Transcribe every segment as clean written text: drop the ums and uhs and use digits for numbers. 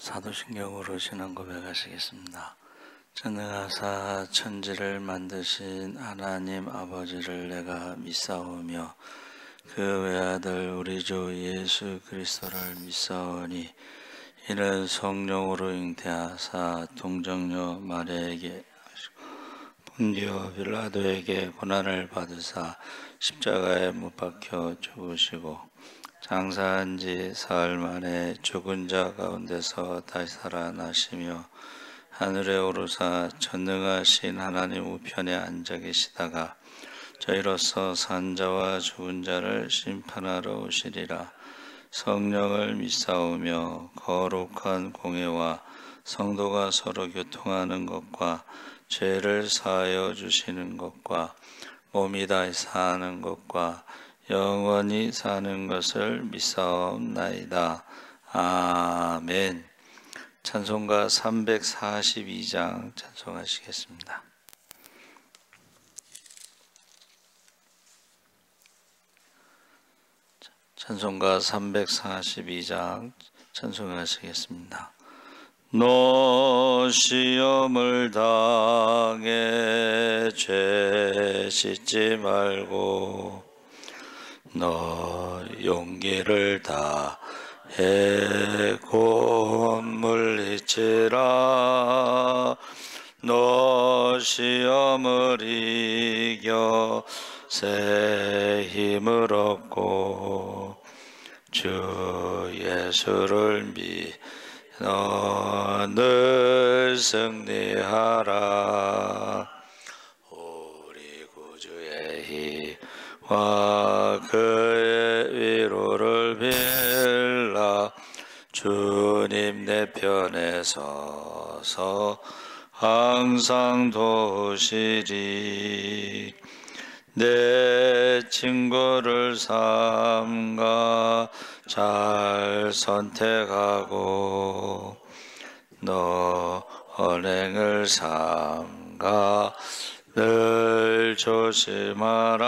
사도신경으로 신앙 고백하시겠습니다. 전능하사 천지를 만드신 하나님 아버지를 내가 믿사오며 그 외아들 우리 주 예수 그리스도를 믿사오니 이는 성령으로 잉태하사 동정녀 마리아에게 본디오 빌라도에게 고난을 받으사 십자가에 못 박혀 죽으시고 장사한 지 사흘 만에 죽은 자 가운데서 다시 살아나시며 하늘에 오르사 전능하신 하나님 우편에 앉아 계시다가 저희로서 산 자와 죽은 자를 심판하러 오시리라. 성령을 믿사오며 거룩한 공회와 성도가 서로 교통하는 것과 죄를 사하여 주시는 것과 몸이 다시 사는 것과 영원히 사는 것을 믿사옵나이다. 아멘. 찬송가 342장 찬송하시겠습니다. 찬송가 342장 찬송하시겠습니다. 너 시험을 당해 죄 씻지 말고 너 용기를 다해 곧 물리치라. 너 시험을 이겨 새 힘을 얻고 주 예수를 믿어 늘 승리하라. 우리 구주의 힘과 그의 위로를 빌라. 주님 내 편에 서서 항상 도우시리. 내 친구를 삼가 잘 선택하고 너 언행을 삼가 늘 조심하라.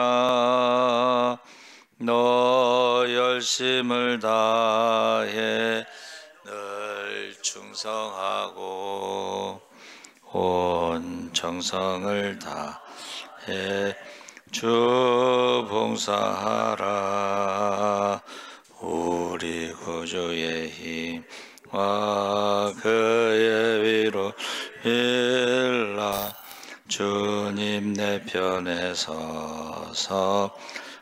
너 열심을 다해 늘 충성하고 온 정성을 다해 주 봉사하라. 우리 구주의 힘과 그의 위로 빌라. 주님 내 편에 서서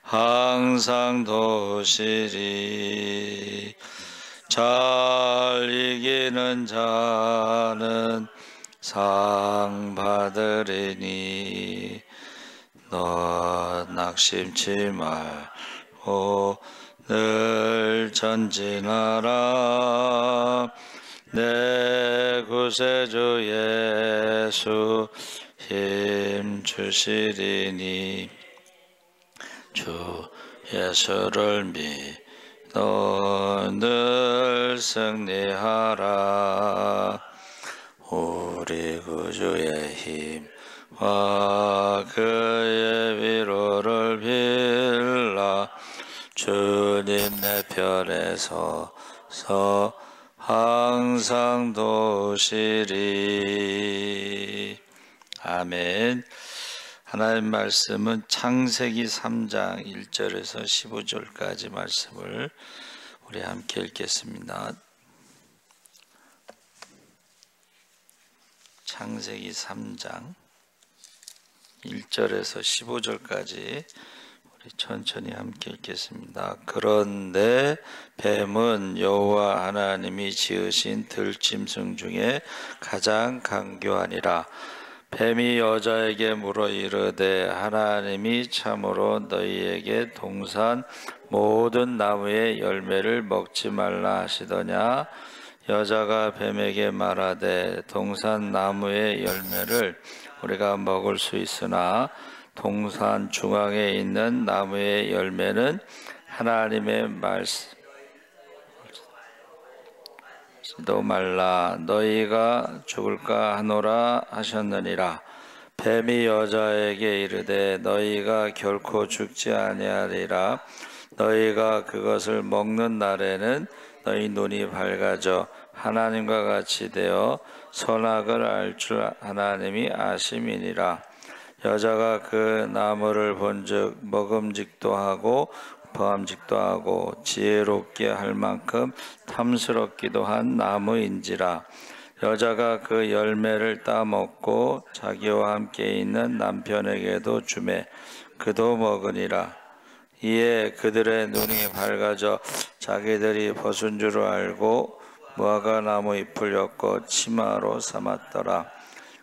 항상 도우시리. 잘 이기는 자는 상 받으리니 너 낙심치 말고 늘 전진하라. 내 구세주 예수 힘 주시리니 주 예수를 믿어 늘 승리하라. 우리 구주의 힘과 그의 위로를 빌라. 주님 내 편에 서서 항상 도우시리. 아멘. 하나님 말씀은 창세기 3장 1절에서 15절까지 말씀을 우리 함께 읽겠습니다. 창세기 3장 1절에서 15절까지 우리 천천히 함께 읽겠습니다. 그런데 뱀은 여호와 하나님이 지으신 들짐승 중에 가장 강교하니라. 뱀이 여자에게 물어 이르되 하나님이 참으로 너희에게 동산 모든 나무의 열매를 먹지 말라 하시더냐. 여자가 뱀에게 말하되 동산 나무의 열매를 우리가 먹을 수 있으나 동산 중앙에 있는 나무의 열매는 하나님의 말씀도 말라. 너희가 죽을까 하노라 하셨느니라. 뱀이 여자에게 이르되 너희가 결코 죽지 아니하리라. 너희가 그것을 먹는 날에는 너희 눈이 밝아져 하나님과 같이 되어 선악을 알 줄 하나님이 아심이니라. 여자가 그 나무를 본즉 먹음직도 하고 범직도 하고 지혜롭게 할 만큼 탐스럽기도 한 나무인지라. 여자가 그 열매를 따먹고 자기와 함께 있는 남편에게도 주매 그도 먹으니라. 이에 그들의 눈이 밝아져 자기들이 벗은 줄 알고 무화과 나무 잎을 엮어 치마로 삼았더라.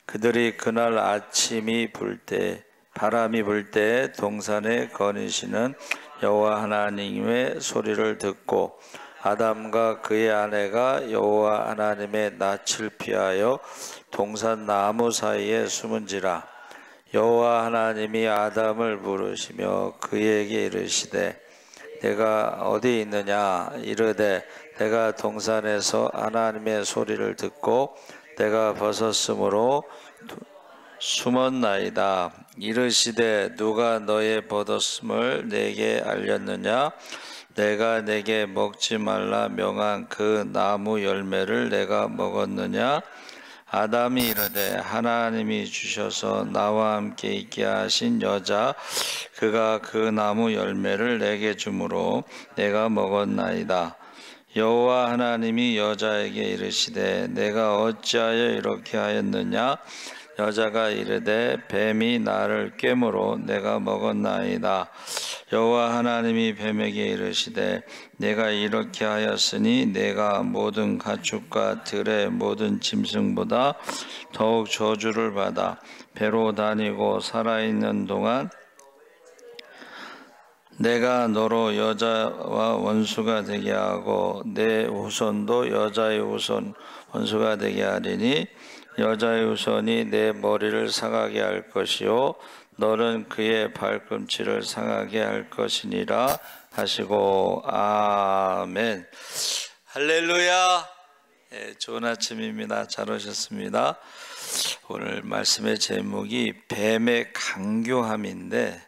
그들이 그날 아침이 불 때 바람이 불 때 동산에 거니시는 여호와 하나님의 소리를 듣고 아담과 그의 아내가 여호와 하나님의 낯을 피하여 동산 나무 사이에 숨은지라. 여호와 하나님이 아담을 부르시며 그에게 이르시되 내가 어디 있느냐. 이르되 내가 동산에서 하나님의 소리를 듣고 내가 벗었으므로 숨었나이다. 이르시되 누가 너의 벗었음을 내게 알렸느냐. 내가 내게 먹지 말라 명한 그 나무 열매를 내가 먹었느냐. 아담이 이르되 하나님이 주셔서 나와 함께 있게 하신 여자 그가 그 나무 열매를 내게 주므로 내가 먹었나이다. 여호와 하나님이 여자에게 이르시되 내가 어찌하여 이렇게 하였느냐. 여자가 이르되 뱀이 나를 꿰므로 내가 먹었나이다. 여호와 하나님이 뱀에게 이르시되 내가 이렇게 하였으니 내가 모든 가축과 들의 모든 짐승보다 더욱 저주를 받아 배로 다니고 살아있는 동안 내가 너로 여자와 원수가 되게 하고 내 후손도 여자의 후손 원수가 되게 하리니 여자의 후손이 내 머리를 상하게 할 것이요 너는 그의 발꿈치를 상하게 할 것이니라 하시고 아멘. 할렐루야. 좋은 아침입니다. 잘 오셨습니다. 오늘 말씀의 제목이 뱀의 간교함인데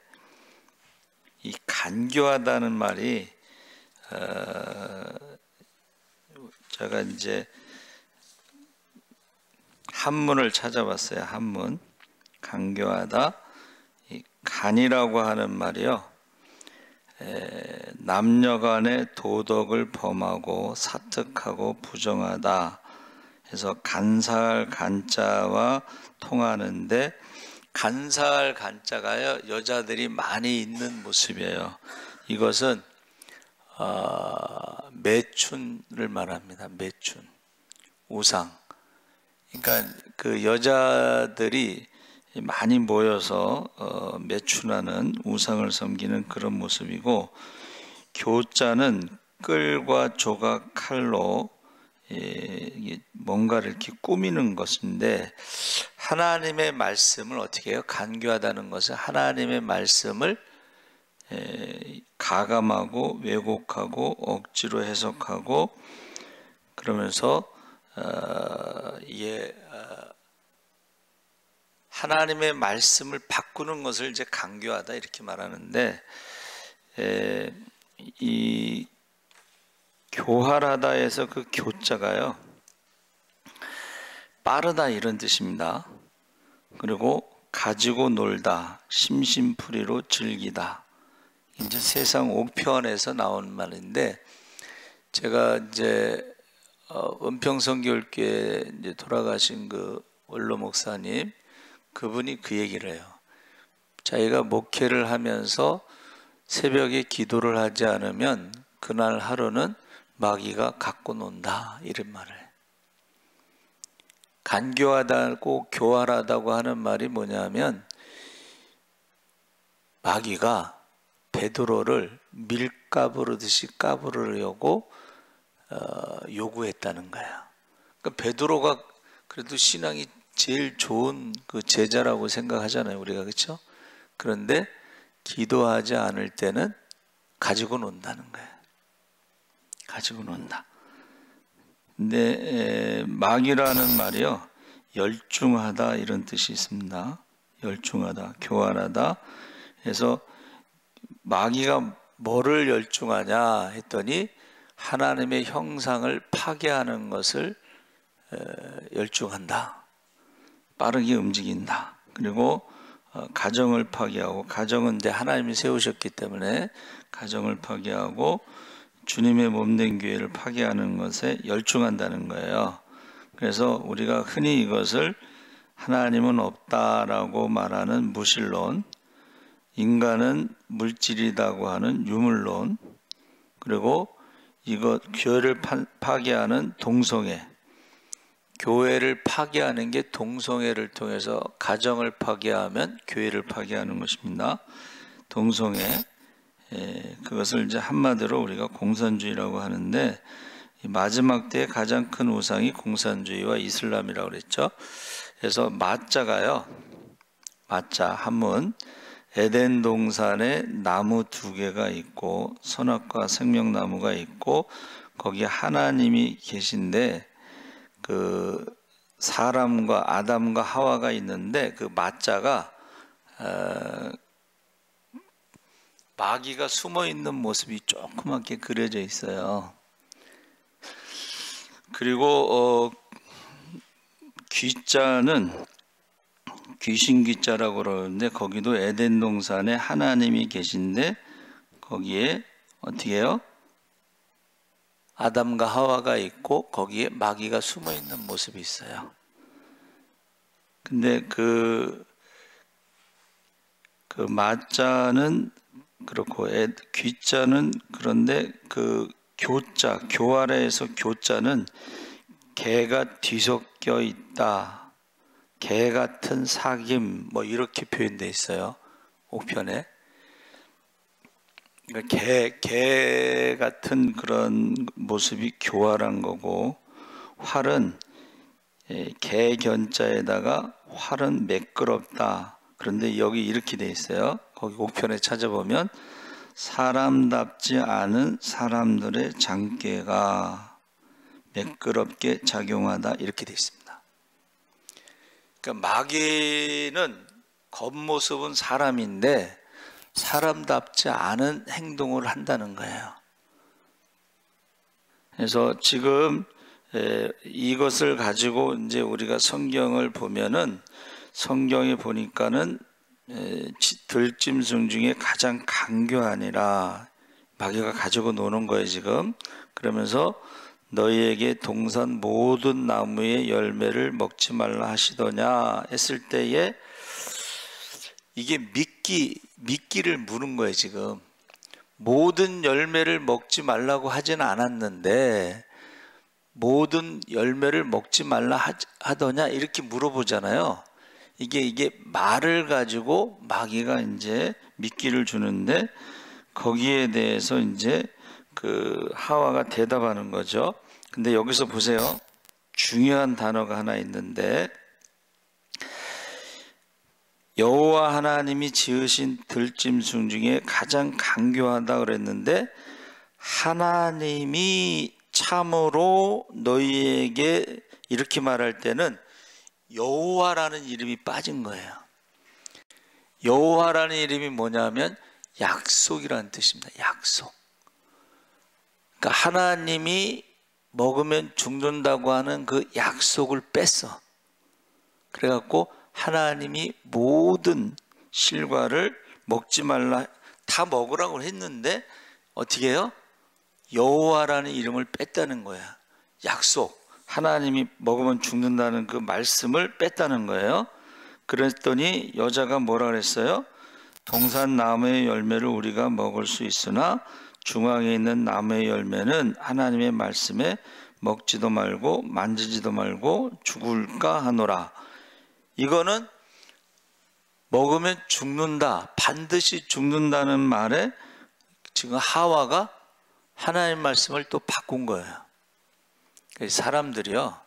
이 간교하다는 말이 제가 이제 한문을 찾아봤어요. 한문. 간교하다. 이 간이라고 하는 말이요. 남녀간의 도덕을 범하고 사특하고 부정하다. 해서 간사할 간자와 통하는데 간사할 간자가요. 여자들이 많이 있는 모습이에요. 이것은 매춘을 말합니다. 매춘. 우상. 그러니까 그 여자들이 많이 모여서 매춘하는 우상을 섬기는 그런 모습이고 교자는 끌과 조각 칼로 뭔가를 이렇게 꾸미는 것인데 하나님의 말씀을 어떻게 해요? 간교하다는 것은 하나님의 말씀을 가감하고 왜곡하고 억지로 해석하고 그러면서 하나님의 말씀을 바꾸는 것을 이제 간교하다 이렇게 말하는데 이 교활하다에서 그 교자가요 빠르다 이런 뜻입니다. 그리고 가지고 놀다, 심심풀이로 즐기다. 이제 세상 옥편에서 나온 말인데 제가 이제 은평성교회에 이제 돌아가신 그 원로 목사님 그분이 그 얘기를 해요. 자기가 목회를 하면서 새벽에 기도를 하지 않으면 그날 하루는 마귀가 갖고 논다 이런 말을 해요. 간교하다고 교활하다고 하는 말이 뭐냐면 마귀가 베드로를 밀가부르듯이 까부르려고 요구했다는 거야. 그러니까 베드로가 그래도 신앙이 제일 좋은 그 제자라고 생각하잖아요, 우리가. 그렇죠? 그런데 기도하지 않을 때는 가지고 논다는 거예요. 가지고 논다. 근데 마귀라는 말이요, 열중하다 이런 뜻이 있습니다. 열중하다, 교활하다. 그래서 마귀가 뭐를 열중하냐 했더니 하나님의 형상을 파괴하는 것을 열중한다. 빠르게 움직인다. 그리고 가정을 파괴하고, 가정은 이제 하나님이 세우셨기 때문에 가정을 파괴하고 주님의 몸된 교회를 파괴하는 것에 열중한다는 거예요. 그래서 우리가 흔히 이것을 하나님은 없다라고 말하는 무신론, 인간은 물질이라고 하는 유물론, 그리고 이것 교회를 파괴하는 동성애, 교회를 파괴하는 게 동성애를 통해서 가정을 파괴하면 교회를 파괴하는 것입니다. 동성애, 그것을 이제 한마디로 우리가 공산주의라고 하는데, 마지막 때의 가장 큰 우상이 공산주의와 이슬람이라고 그랬죠. 그래서 마자가요, 마자 한문, 에덴 동산에 나무 2개가 있고 선악과 생명나무가 있고 거기에 하나님이 계신데, 그 사람과 아담과 하와가 있는데 그 마자가 마귀가 숨어 있는 모습이 조그맣게 그려져 있어요. 그리고 귀자는 귀신 귀자라고 그러는데, 거기도 에덴 동산에 하나님이 계신데 거기에 어떻게 해요? 아담과 하와가 있고 거기에 마귀가 숨어 있는 모습이 있어요. 근데 그 마자는 그렇고 귀자는, 그런데 그 교자, 교 아래에서 교자는 개가 뒤섞여 있다, 개 같은 사귐, 뭐 이렇게 표현되어 있어요. 옥편에. 그러니까 개 같은 그런 모습이 교활한 거고, 활은 개 견자에다가 활은 매끄럽다. 그런데 여기 이렇게 돼 있어요. 거기 옥편에 찾아보면 사람답지 않은 사람들의 장깨가 매끄럽게 작용하다, 이렇게 돼 있습니다. 그러니까 마귀는 겉모습은 사람인데 사람답지 않은 행동을 한다는 거예요. 그래서 지금 이것을 가지고 이제 우리가 성경을 보면은, 성경에 보니까는 들짐승 중에 가장 강교하니라, 마귀가 가지고 노는 거예요 지금. 그러면서 너희에게 동산 모든 나무의 열매를 먹지 말라 하시더냐 했을 때에, 이게 미끼를 무는 거예요 지금. 모든 열매를 먹지 말라고 하진 않았는데 모든 열매를 먹지 말라 하더냐 이렇게 물어보잖아요. 이게 말을 가지고 마귀가 이제 미끼를 주는데, 거기에 대해서 이제 그 하와가 대답하는 거죠. 근데 여기서 보세요. 중요한 단어가 하나 있는데, 여호와 하나님이 지으신 들짐승 중에 가장 강교하다 그랬는데, 하나님이 참으로 너희에게 이렇게 말할 때는 여호와라는 이름이 빠진 거예요. 여호와라는 이름이 뭐냐면 약속이라는 뜻입니다. 약속. 그러니까 하나님이 먹으면 죽는다고 하는 그 약속을 뺐어. 그래갖고 하나님이 모든 실과를 먹지 말라, 다 먹으라고 했는데 어떻게 해요? 여호와라는 이름을 뺐다는 거야. 약속, 하나님이 먹으면 죽는다는 그 말씀을 뺐다는 거예요. 그랬더니 여자가 뭐라 그랬어요? 동산 나무의 열매를 우리가 먹을 수 있으나 중앙에 있는 나무의 열매는 하나님의 말씀에 먹지도 말고 만지지도 말고 죽을까 하노라. 이거는 먹으면 죽는다, 반드시 죽는다는 말에 지금 하와가 하나님 말씀을 또 바꾼 거예요. 사람들이요,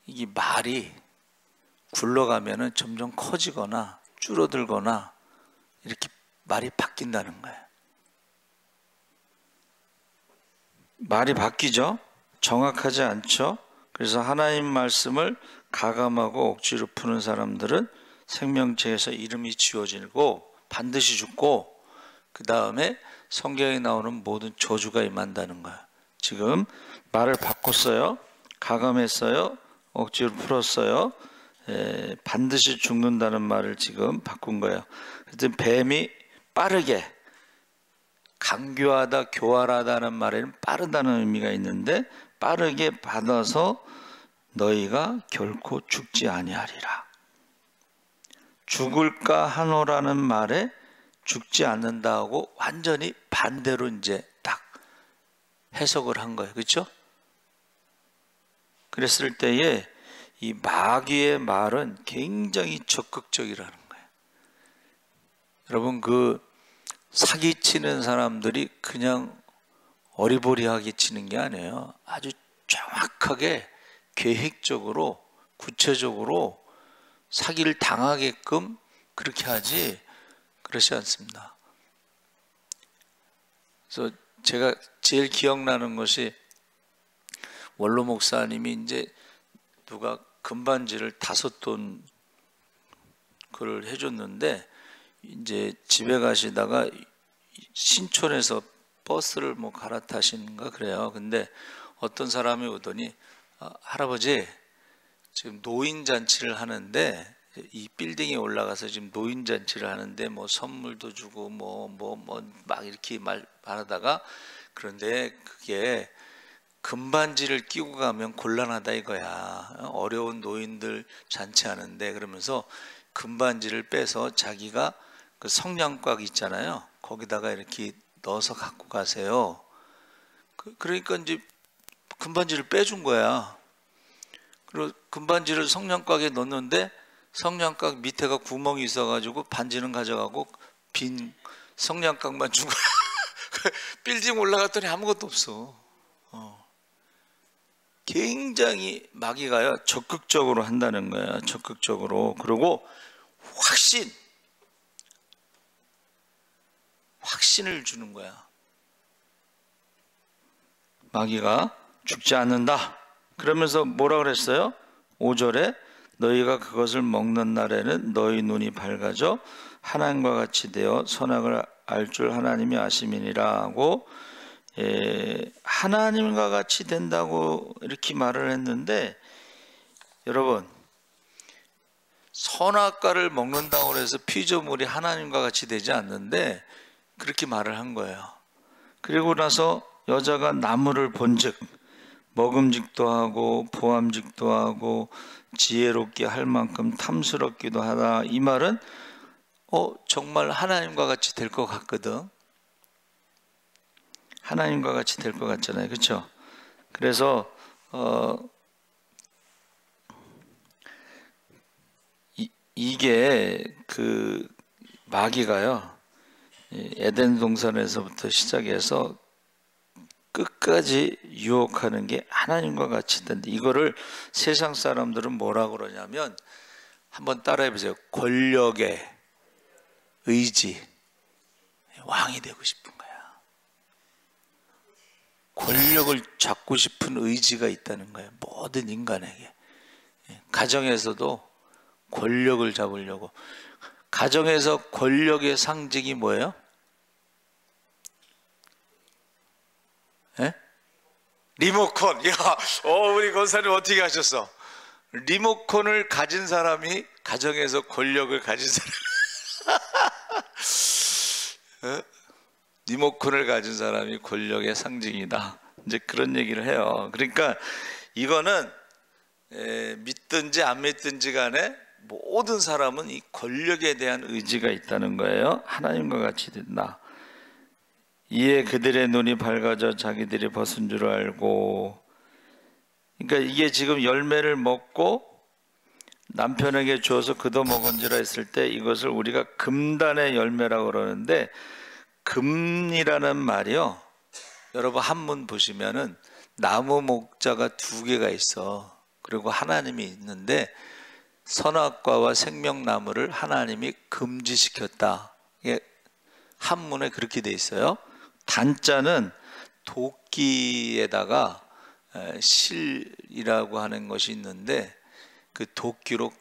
이게 말이 굴러가면은 점점 커지거나 줄어들거나 이렇게 말이 바뀐다는 거예요. 말이 바뀌죠. 정확하지 않죠. 그래서 하나님 말씀을 가감하고 억지로 푸는 사람들은 생명체에서 이름이 지워지고 반드시 죽고, 그 다음에 성경에 나오는 모든 저주가 임한다는 거야. 지금 말을 바꿨어요. 가감했어요. 억지로 풀었어요. 반드시 죽는다는 말을 지금 바꾼 거예요. 그래서 뱀이 빠르게, 강교하다, 교활하다는 말에는 빠르다는 의미가 있는데 빠르게 받아서 너희가 결코 죽지 아니하리라. 죽을까 하노라는 말에 죽지 않는다고 완전히 반대로 이제 딱 해석을 한 거예요. 그렇죠? 그랬을 때에 이 마귀의 말은 굉장히 적극적이라는 거예요. 여러분, 그 사기치는 사람들이 그냥 어리버리하게 치는 게 아니에요. 아주 정확하게 계획적으로 구체적으로 사기를 당하게끔 그렇게 하지 그렇지 않습니다. 그래서 제가 제일 기억나는 것이 원로 목사님이 이제 누가 금반지를 5돈 그걸 해줬는데 이제 집에 가시다가 신촌에서 버스를 뭐 갈아타시는가 그래요. 근데 어떤 사람이 오더니 할아버지 지금 노인잔치를 하는데 이 빌딩에 올라가서 지금 노인잔치를 하는데 뭐 선물도 주고 뭐 막 이렇게 말하다가 그런데 그게 금반지를 끼고 가면 곤란하다 이거야. 어려운 노인들 잔치하는데 그러면서 금반지를 빼서 자기가 그 성냥곽 있잖아요. 거기다가 이렇게 넣어서 갖고 가세요. 그러니까 이제 금반지를 빼준 거야. 그리고 금반지를 성냥곽에 넣었는데 성냥곽 밑에가 구멍이 있어가지고 반지는 가져가고 빈 성냥곽만 준 거야. 빌딩 올라갔더니 아무것도 없어. 굉장히 마귀가요 적극적으로 한다는 거예요. 적극적으로. 그리고 확신을 주는 거야. 마귀가 죽지 않는다. 그러면서 뭐라 그랬어요? 5절에 너희가 그것을 먹는 날에는 너희 눈이 밝아져 하나님과 같이 되어 선악을 알 줄 하나님이 아심이니라 하고, 하나님과 같이 된다고 이렇게 말을 했는데, 여러분 선악과를 먹는다고 해서 피조물이 하나님과 같이 되지 않는데 그렇게 말을 한 거예요. 그리고 나서 여자가 나무를 본즉 먹음직도 하고 보암직도 하고 지혜롭게 할 만큼 탐스럽기도 하다. 이 말은 정말 하나님과 같이 될 것 같거든. 하나님과 같이 될 것 같잖아요. 그렇죠? 그래서 이게 그 마귀가요 에덴 동산에서부터 시작해서 끝까지 유혹하는 게 하나님과 같이 된다. 이거를 세상 사람들은 뭐라 그러냐면 한번 따라해 보세요. 권력의 의지. 왕이 되고 싶은 거야. 권력을 잡고 싶은 의지가 있다는 거예요. 모든 인간에게. 가정에서도 권력을 잡으려고. 가정에서 권력의 상징이 뭐예요? 리모컨. 야, 우리 권사님 어떻게 하셨어? 리모컨을 가진 사람이 가정에서 권력을 가진 사람. 리모컨을 가진 사람이 권력의 상징이다. 이제 그런 얘기를 해요. 그러니까 이거는 믿든지 안 믿든지 간에 모든 사람은 이 권력에 대한 의지가 있다는 거예요. 하나님과 같이 된다. 이에 그들의 눈이 밝아져 자기들이 벗은 줄 알고. 그러니까 이게 지금 열매를 먹고 남편에게 주어서 그도 먹은지라 했을 때 이것을 우리가 금단의 열매라고 그러는데, 금이라는 말이요, 여러분 한문 보시면은 나무 목자가 2개가 있어. 그리고 하나님이 있는데 선악과와 생명나무를 하나님이 금지시켰다. 이게 한문에 그렇게 돼 있어요. 단자는 도끼에다가 실이라고 하는 것이 있는데 그 도끼로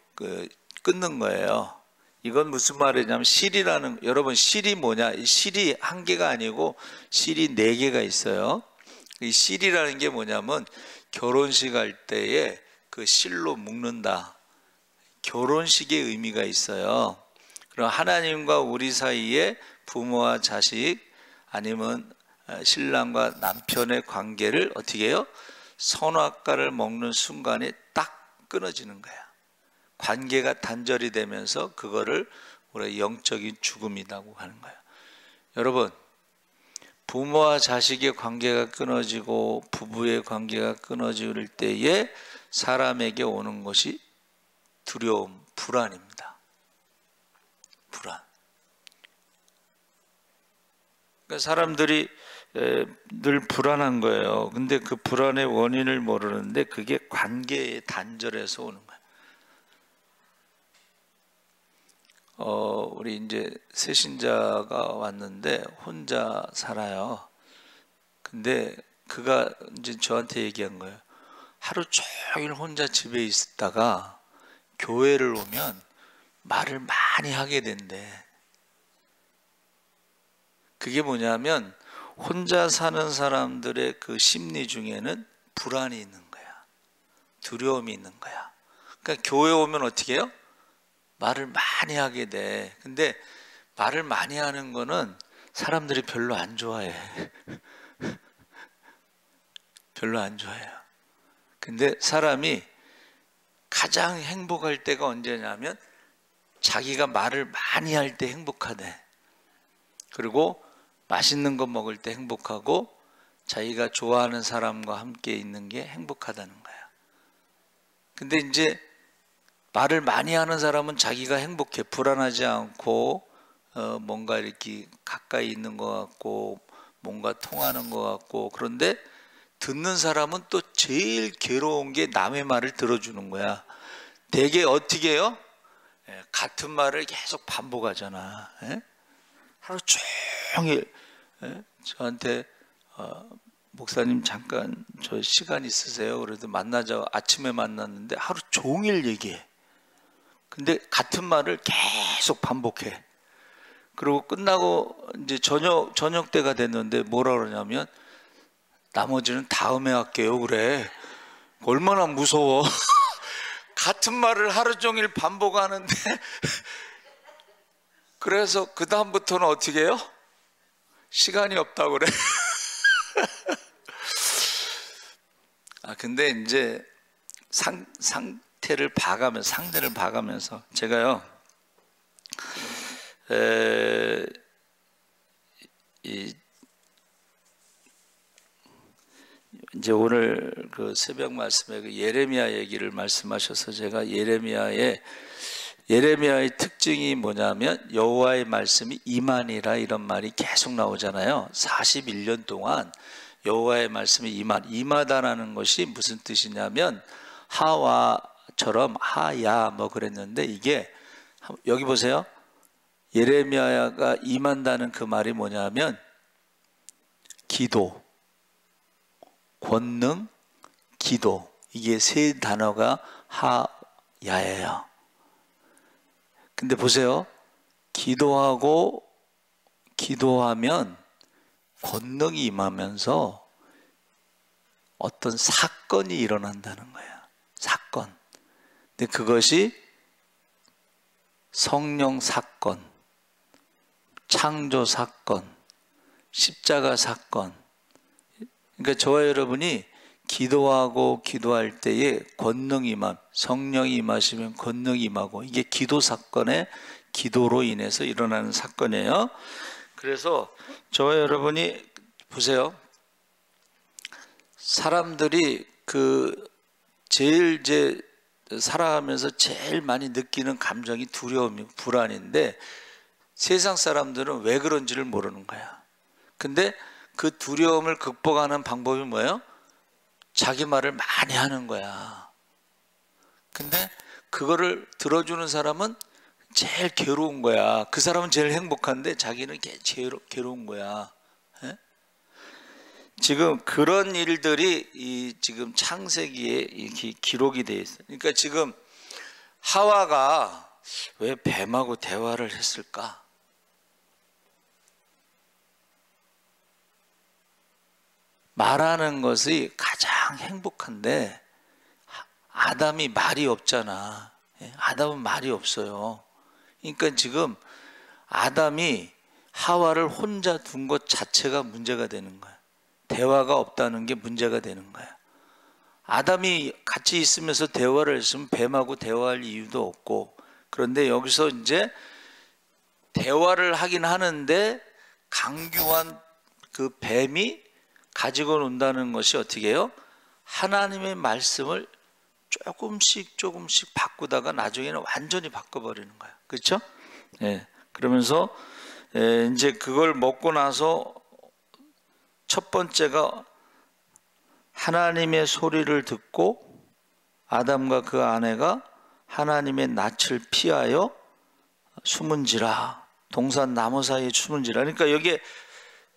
끊는 거예요. 이건 무슨 말이냐면 실이라는, 여러분 실이 뭐냐? 이 실이 한 개가 아니고 실이 네 개가 있어요. 이 실이라는 게 뭐냐면 결혼식 할 때에 그 실로 묶는다. 결혼식의 의미가 있어요. 그럼 하나님과 우리 사이에 부모와 자식 아니면 신랑과 남편의 관계를 어떻게 해요? 선악과를 먹는 순간에 딱 끊어지는 거야. 관계가 단절이 되면서 그거를 우리가 영적인 죽음이라고 하는 거예요. 여러분, 부모와 자식의 관계가 끊어지고 부부의 관계가 끊어질 때에 사람에게 오는 것이 두려움, 불안입니다. 불안. 그러니까 사람들이 늘 불안한 거예요. 근데 그 불안의 원인을 모르는데 그게 관계의 단절에서 오는 거예요. 우리 이제 새신자가 왔는데 혼자 살아요. 근데 그가 이제 저한테 얘기한 거예요. 하루 종일 혼자 집에 있다가 교회를 오면 말을 많이 하게 된대. 그게 뭐냐면 혼자 사는 사람들의 그 심리 중에는 불안이 있는 거야. 두려움이 있는 거야. 그러니까 교회 오면 어떻게 해요? 말을 많이 하게 돼. 근데 말을 많이 하는 거는 사람들이 별로 안 좋아해. 별로 안 좋아해요. 근데 사람이 가장 행복할 때가 언제냐면 자기가 말을 많이 할 때 행복하대. 그리고 맛있는 거 먹을 때 행복하고 자기가 좋아하는 사람과 함께 있는 게 행복하다는 거야. 근데 이제 말을 많이 하는 사람은 자기가 행복해. 불안하지 않고 뭔가 이렇게 가까이 있는 것 같고 뭔가 통하는 것 같고. 그런데 듣는 사람은 또 제일 괴로운 게 남의 말을 들어주는 거야. 되게 어떻게 해요? 같은 말을 계속 반복하잖아. 하루 종일 저한테 목사님 잠깐 저 시간 있으세요? 그래도 만나자. 아침에 만났는데 하루 종일 얘기해. 근데 같은 말을 계속 반복해. 그리고 끝나고 이제 저녁 때가 됐는데 뭐라 그러냐면 나머지는 다음에 할게요. 그래. 얼마나 무서워. 같은 말을 하루 종일 반복하는데 그래서 그 다음부터는 어떻게 해요? 시간이 없다고 그래. 근데 이제 상대를 봐가면서 제가요 이제 오늘 그 새벽 말씀에 그 예레미야 얘기를 말씀하셔서 제가 예레미야의 특징이 뭐냐면 여호와의 말씀이 임하니라 이런 말이 계속 나오잖아요. 41년 동안 여호와의 말씀이 임하다라는 것이 무슨 뜻이냐면 하와처럼 하야 뭐 그랬는데 이게 여기 보세요. 예레미야가 임한다는 그 말이 뭐냐면 기도, 권능, 기도, 이게 세 단어가 하야예요. 근데 보세요. 기도하면 권능이 임하면서 어떤 사건이 일어난다는 거야. 사건. 근데 그것이 성령 사건, 창조 사건, 십자가 사건. 그러니까 저와 여러분이 기도할 때에 권능이 임함, 성령이 임하시면 권능이 임하고 이게 기도 사건의 기도로 인해서 일어나는 사건이에요. 그래서 저와 여러분이 보세요. 사람들이 제일 살아가면서 제일 많이 느끼는 감정이 두려움이 불안인데 세상 사람들은 왜 그런지를 모르는 거야. 근데 그 두려움을 극복하는 방법이 뭐예요? 자기 말을 많이 하는 거야. 근데 그거를 들어주는 사람은 제일 괴로운 거야. 그 사람은 제일 행복한데 자기는 제일 괴로운 거야. 지금 그런 일들이 지금 창세기에 이렇게 기록이 되어 있어요. 그러니까 지금 하와가 왜 뱀하고 대화를 했을까? 말하는 것이 가장 행복한데 아담이 말이 없잖아. 아담은 말이 없어요. 그러니까 지금 아담이 하와를 혼자 둔 것 자체가 문제가 되는 거야. 대화가 없다는 게 문제가 되는 거야. 아담이 같이 있으면서 대화를 했으면 뱀하고 대화할 이유도 없고, 그런데 여기서 이제 대화를 하긴 하는데 강교한 그 뱀이 가지고 온다는 것이 어떻게 해요? 하나님의 말씀을 조금씩 바꾸다가 나중에는 완전히 바꿔버리는 거야. 그렇죠? 예. 그러면서 이제 그걸 먹고 나서 첫 번째가 하나님의 소리를 듣고 아담과 그 아내가 하나님의 낯을 피하여 숨은지라. 동산 나무 사이에 숨은지라. 그러니까 여기에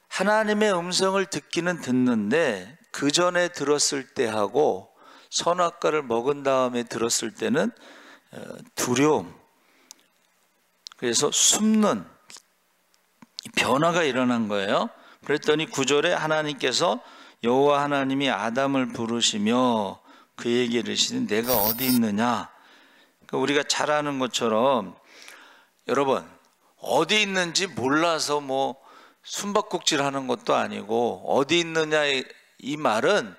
하나님의 음성을 듣기는 듣는데 그 전에 들었을 때하고 선악과를 먹은 다음에 들었을 때는 두려움, 그래서 숨는 변화가 일어난 거예요. 그랬더니 9절에 하나님께서 여호와 하나님이 아담을 부르시며 그에게 이르시니 내가 어디 있느냐. 그러니까 우리가 잘 아는 것처럼 여러분 어디 있는지 몰라서 뭐 숨바꼭질 하는 것도 아니고, 어디 있느냐 이 말은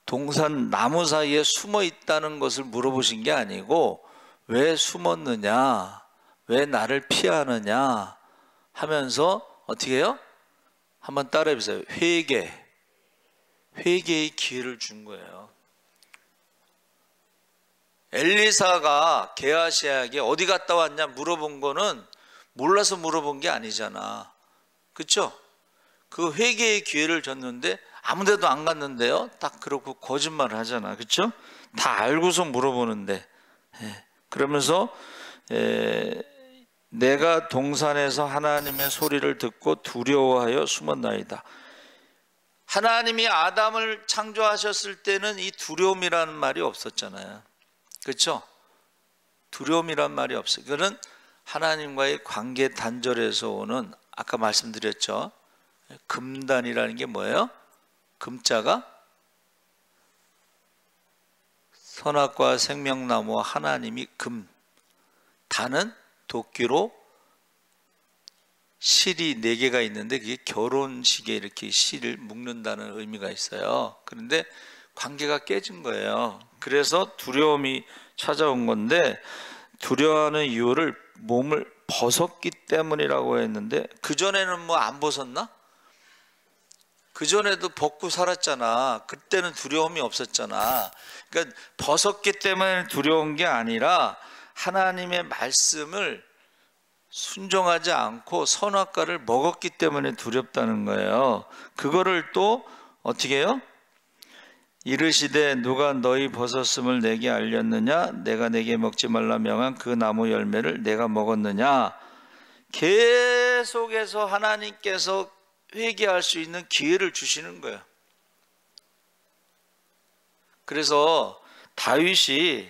동산 나무 사이에 숨어 있다는 것을 물어보신 게 아니고 왜 숨었느냐, 왜 나를 피하느냐 하면서 어떻게 해요? 한번 따라해 보세요. 회개의 기회를 준 거예요. 엘리사가 게하시에게 어디 갔다 왔냐 물어본 거는 몰라서 물어본 게 아니잖아. 그렇죠? 그 회개의 기회를 줬는데 아무 데도 안 갔는데요. 딱 그렇고 거짓말을 하잖아. 그렇죠? 다 알고서 물어보는데. 그러면서 내가 동산에서 하나님의 소리를 듣고 두려워하여 숨었나이다. 하나님이 아담을 창조하셨을 때는 이 두려움이라는 말이 없었잖아요. 그렇죠? 두려움이란 말이 없어요. 그거는 하나님과의 관계 단절에서 오는, 아까 말씀드렸죠, 금단이라는 게 뭐예요? 금자가 선악과 생명나무와 하나님이 금, 단은 도끼로 실이 4개가 있는데 그게 결혼식에 이렇게 실을 묶는다는 의미가 있어요. 그런데 관계가 깨진 거예요. 그래서 두려움이 찾아온 건데, 두려워하는 이유를 몸을 벗었기 때문이라고 했는데 그전에는 뭐 안 벗었나? 그전에도 벗고 살았잖아. 그때는 두려움이 없었잖아. 그러니까 벗었기 때문에 두려운 게 아니라 하나님의 말씀을 순종하지 않고 선악과를 먹었기 때문에 두렵다는 거예요. 그거를 또 어떻게 해요? 이르시되 누가 너희 벗었음을 내게 알렸느냐? 내가 내게 먹지 말라 명한 그 나무 열매를 내가 먹었느냐? 계속해서 하나님께서 회개할 수 있는 기회를 주시는 거예요. 그래서 다윗이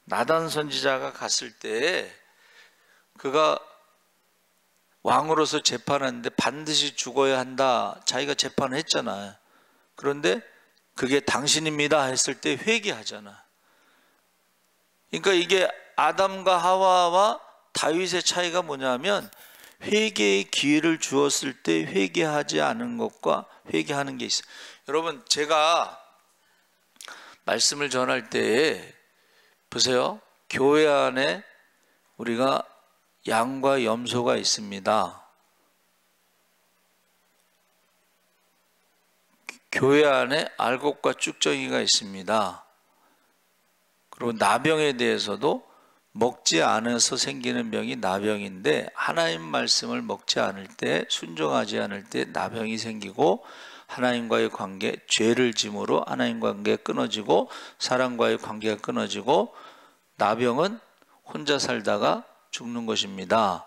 나단 선지자가 갔을 때 그가 왕으로서 재판하는데 반드시 죽어야 한다, 자기가 재판을 했잖아요. 그런데 그게 당신입니다 했을 때 회개하잖아. 그러니까 이게 아담과 하와와 다윗의 차이가 뭐냐면 회개의 기회를 주었을 때 회개하지 않은 것과 회개하는 게 있어요. 여러분, 제가 말씀을 전할 때에 보세요. 교회 안에 우리가 양과 염소가 있습니다. 교회 안에 알곡과 쭉정이가 있습니다. 그리고 나병에 대해서도 먹지 않아서 생기는 병이 나병인데 하나님 말씀을 먹지 않을 때, 순종하지 않을 때 나병이 생기고 하나님과의 관계, 죄를 짐으로 하나님과 관계가 끊어지고 사람과의 관계가 끊어지고 나병은 혼자 살다가 죽는 것입니다.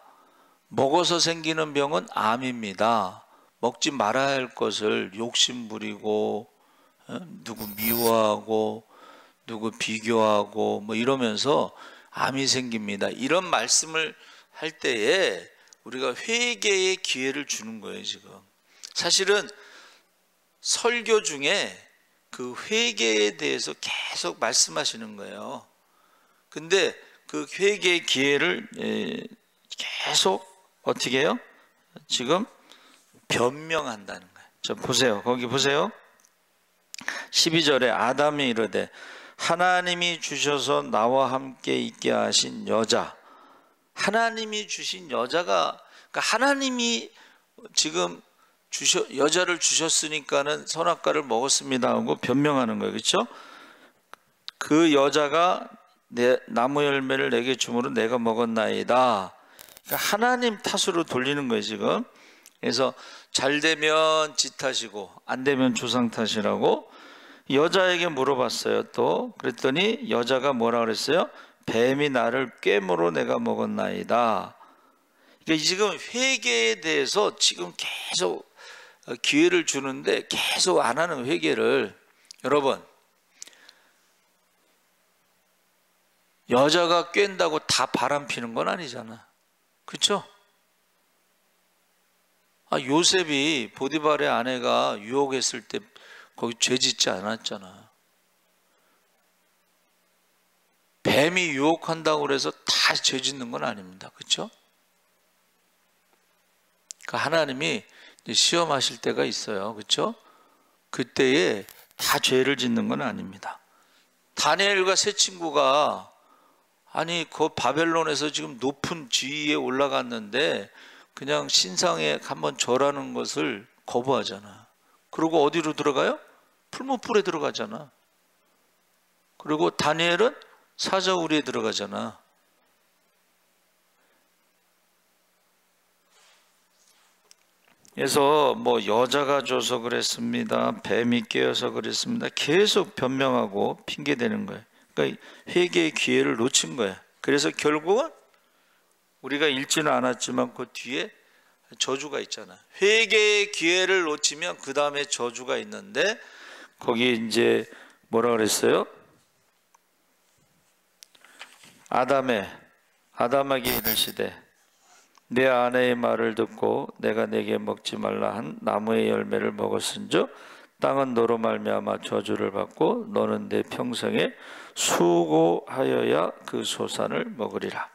먹어서 생기는 병은 암입니다. 먹지 말아야 할 것을 욕심 부리고 누구 미워하고 누구 비교하고 뭐 이러면서 암이 생깁니다. 이런 말씀을 할 때에 우리가 회개의 기회를 주는 거예요. 지금 사실은 설교 중에 그 회개에 대해서 계속 말씀하시는 거예요. 근데 그 회개의 기회를 계속 어떻게 해요? 지금 변명한다는 거예요. 저 보세요. 거기 보세요. 12절에 아담이 이르되 하나님이 주셔서 나와 함께 있게 하신 여자. 하나님이 주신 여자가, 그러니까 하나님이 지금 여자를 주셨으니까는 선악과를 먹었습니다 하고 변명하는 거예요. 그렇죠? 그 여자가 내 나무 열매를 내게 주므로 내가 먹었나이다. 그러니까 하나님 탓으로 돌리는 거예요 지금. 그래서 잘 되면 지 탓이고 안 되면 조상 탓이라고 여자에게 물어봤어요. 또 그랬더니 여자가 뭐라 그랬어요? 뱀이 나를 꿰므로 내가 먹었나이다. 그러니까 지금 회개에 대해서 지금 계속 기회를 주는데 계속 안 하는 회개를. 여러분, 여자가 꿰다고 다 바람 피는 건 아니잖아. 그렇죠? 요셉이 보디발의 아내가 유혹했을 때 거기 죄 짓지 않았잖아. 뱀이 유혹한다고 그래서 다 죄 짓는 건 아닙니다. 그렇죠? 그러니까 하나님이 시험하실 때가 있어요. 그렇죠? 그때에 다 죄를 짓는 건 아닙니다. 다니엘과 세 친구가 아니 그 바벨론에서 지금 높은 지위에 올라갔는데 그냥 신상에 한번 절하는 것을 거부하잖아. 그리고 어디로 들어가요? 풀무불에 들어가잖아. 그리고 다니엘은 사자우리에 들어가잖아. 그래서 뭐 여자가 줘서 그랬습니다. 뱀이 깨어서 그랬습니다. 계속 변명하고 핑계대는 거예요. 그러니까 회개의 기회를 놓친 거예요. 그래서 결국은 우리가 읽지는 않았지만 그 뒤에 저주가 있잖아. 회개의 기회를 놓치면 그 다음에 저주가 있는데 거기 이제 뭐라 그랬어요? 아담에게 이르시되 내 아내의 말을 듣고 내가 내게 먹지 말라 한 나무의 열매를 먹었은즉 땅은 너로 말미암아 저주를 받고 너는 내 평생에 수고하여야 그 소산을 먹으리라.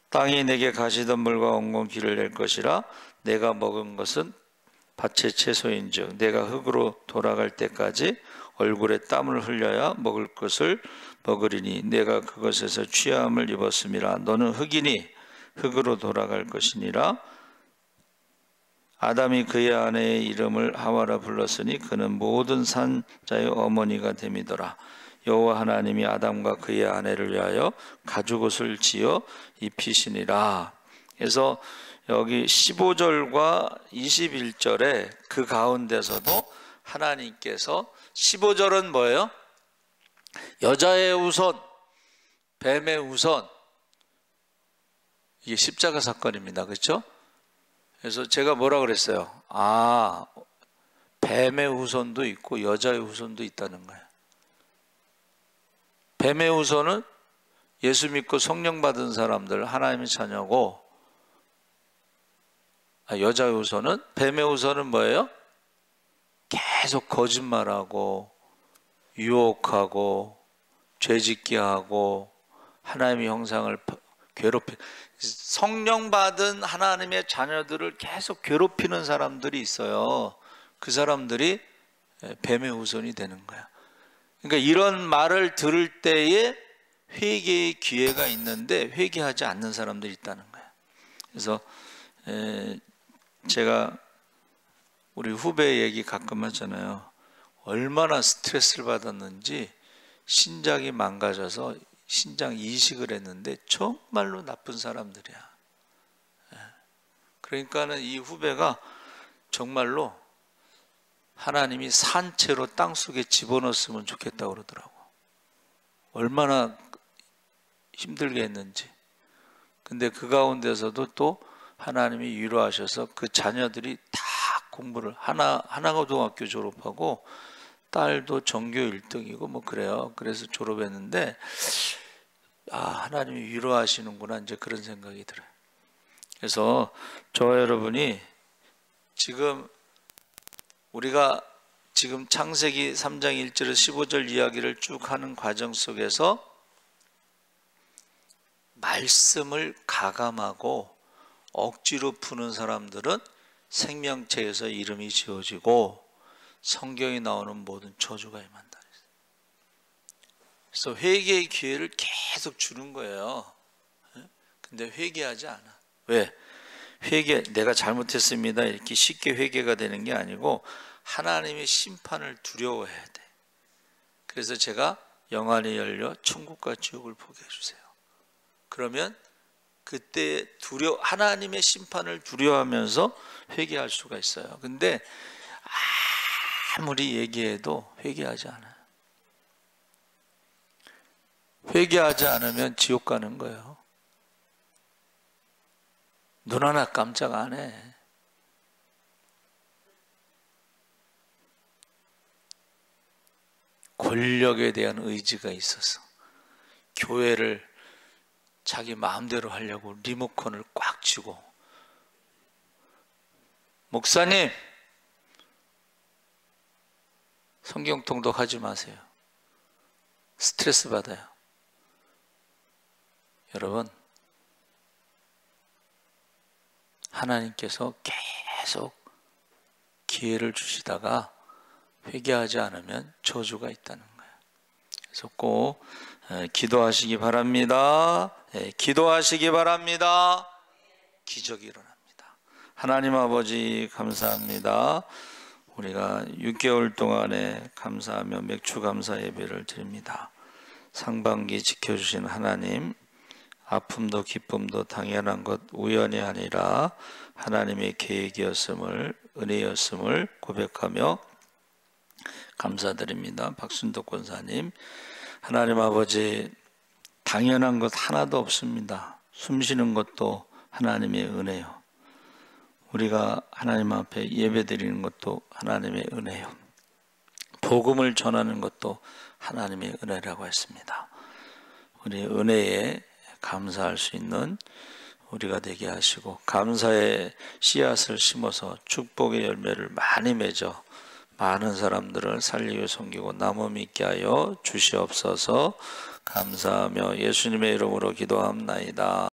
땅이 내게 가시덤불과 엉겅 길을 낼 것이라. 내가 먹은 것은 밭의 채소인즉 내가 흙으로 돌아갈 때까지 얼굴에 땀을 흘려야 먹을 것을 먹으리니 내가 그것에서 취함을 입었음이라. 너는 흙이니 흙으로 돌아갈 것이니라. 아담이 그의 아내의 이름을 하와라 불렀으니 그는 모든 산자의 어머니가 됨이더라. 여호와 하나님이 아담과 그의 아내를 위하여 가죽옷을 지어 입히시니라. 그래서 여기 15절과 21절에 그 가운데서도 하나님께서 15절은 뭐예요? 여자의 우선, 뱀의 우선. 이게 십자가 사건입니다. 그렇죠? 그래서 제가 뭐라 그랬어요? 뱀의 후손도 있고 여자의 후손도 있다는 거예요. 뱀의 후손은 예수 믿고 성령 받은 사람들, 하나님의 자녀고, 여자의 후손은, 뱀의 후손은 뭐예요? 계속 거짓말하고 유혹하고 죄짓게 하고 하나님의 형상을 성령 받은 하나님의 자녀들을 계속 괴롭히는 사람들이 있어요. 그 사람들이 뱀의 후손이 되는 거야. 그러니까 이런 말을 들을 때에 회개의 기회가 있는데 회개하지 않는 사람들이 있다는 거야. 그래서 제가 우리 후배 얘기 가끔 하잖아요. 얼마나 스트레스를 받았는지 신장이 망가져서 신장 이식을 했는데 정말로 나쁜 사람들이야. 그러니까는 이 후배가 정말로 하나님이 산채로 땅속에 집어넣었으면 좋겠다고 그러더라고. 얼마나 힘들게 했는지. 근데 그 가운데서도 또 하나님이 위로하셔서 그 자녀들이 다 공부를 하나고등학교 졸업하고 딸도 전교 1등이고 뭐 그래요. 그래서 졸업했는데 하나님이 위로하시는구나, 이제 그런 생각이 들어요. 그래서 저와 여러분이 지금 우리가 지금 창세기 3장 1절에서 15절 이야기를 쭉 하는 과정 속에서 말씀을 가감하고 억지로 푸는 사람들은 생명체에서 이름이 지어지고 성경에 나오는 모든 저주가 임한다. 그래서 회개의 기회를 계속 주는 거예요. 근데 회개하지 않아. 왜? 내가 잘못했습니다 이렇게 쉽게 회개가 되는 게 아니고 하나님의 심판을 두려워해야 돼. 그래서 제가 영안이 열려 천국과 지옥을 보게 해주세요. 그러면 그때 하나님의 심판을 두려워하면서 회개할 수가 있어요. 근데 아무리 얘기해도 회개하지 않아요. 회개하지 않으면 지옥 가는 거예요. 눈 하나 깜짝 안 해. 권력에 대한 의지가 있어서 교회를 자기 마음대로 하려고 리모컨을 꽉 쥐고, 목사님 성경 통독하지 마세요. 스트레스 받아요. 여러분, 하나님께서 계속 기회를 주시다가 회개하지 않으면 저주가 있다는 거예요. 그래서 꼭 기도하시기 바랍니다. 기도하시기 바랍니다. 기적이 일어납니다. 하나님 아버지 감사합니다. 우리가 6개월 동안에 감사하며 맥주 감사 예배를 드립니다. 상반기 지켜주신 하나님, 아픔도 기쁨도 당연한 것 우연이 아니라 하나님의 계획이었음을, 은혜였음을 고백하며 감사드립니다. 박순덕 권사님, 하나님 아버지, 당연한 것 하나도 없습니다. 숨쉬는 것도 하나님의 은혜요. 우리가 하나님 앞에 예배드리는 것도 하나님의 은혜요. 복음을 전하는 것도 하나님의 은혜라고 했습니다. 우리 은혜에 감사할 수 있는 우리가 되게 하시고, 감사의 씨앗을 심어서 축복의 열매를 많이 맺어 많은 사람들을 살리고 섬기고 나무 믿게 하여 주시옵소서. 감사하며 예수님의 이름으로 기도합나이다.